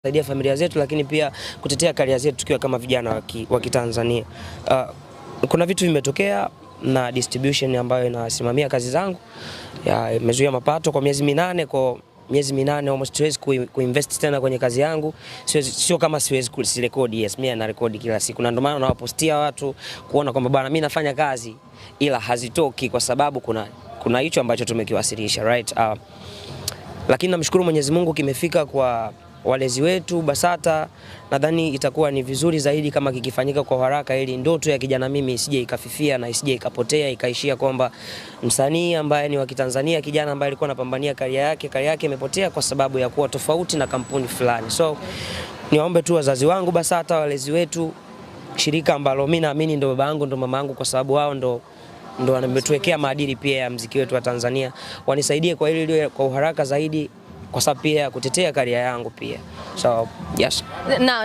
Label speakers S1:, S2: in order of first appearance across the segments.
S1: kusaidia familia zetu, lakini pia kutetea career zetu tukiwa kama vijana wa Kitanzania. Kuna vitu vimetokea na distribution ambayo inasimamia kazi zangu imezuia mapato kwa miezi 8. Kwa miezi 8 almost siwezi kuinvest tena kwenye kazi yangu. Sio kama siwezi kurekodi, yes, mimi na rekodi kila siku, na ndio maana nawapostia watu kuona kwamba bwana, mimi nafanya kazi ila hazitoki kwa sababu kuna hicho ambacho tumekiwasilisha, right? Lakini namshukuru Mwenyezi Mungu kimefika kwa walezi wetu BASATA. Nadhani itakuwa ni vizuri zaidi kama kikifanyika kwa haraka, ili ndoto ya kijana mimi isije ikafifia na isije ikapotea ikaishia kwamba msanii ambaye ni wa Kitanzania, kijana ambaye alikuwa anapambania career yake imepotea kwa sababu ya kuwa tofauti na kampuni fulani. So niwaombe tu wazazi wangu BASATA, walezi wetu, shirika ambalo mimi naamini ndo baba yangu ndo mama yangu, kwa sababu wao ndo wametuwekea maadili pia ya muziki wetu wa Tanzania, wanisaidie kwa hili liwe kwa uharaka zaidi, kwa sababu pia kutetea career yangu pia. So yes.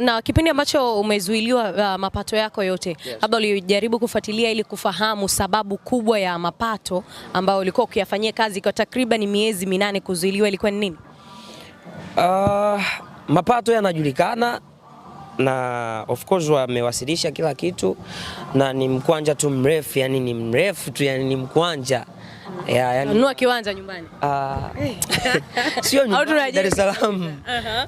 S2: Na kipindi ambacho umezuiliwa mapato yako yote, labda ulijaribu kufuatilia ili kufahamu sababu kubwa ya mapato ambayo ulikuwa ukiyafanyia kazi kwa takriban miezi 8 kuzuiliwa ilikuwa ni nini?
S1: Mapato yanajulikana na of course wamewasilisha kila kitu, na ni mkwanja tu mrefu, yani ni mrefu tu, yani ni mkwanja.
S2: Yani nunua kiwanja nyumbani.
S1: Sio nyumbani Dar es Salaam.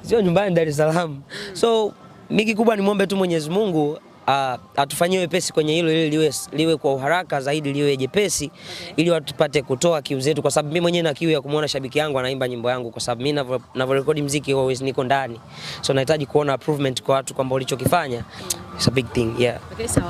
S1: Sio nyumbani Dar es Salaam. So miki kubwa ni muombe tu Mwenyezi Mungu atufanyie wepesi kwenye hilo, ili liwe kwa uharaka zaidi, liwe jepesi, ili watu tupate kutoa kiu zetu, kwa sababu mimi mwenyewe na kiu ya kumuona shabiki yangu anaimba nyimbo yangu, kwa sababu mimi ninavyorekodi muziki always niko ndani. So nahitaji kuona improvement kwa watu kwamba ulichokifanya it's a big thing. Yeah.
S2: Okay, sawa.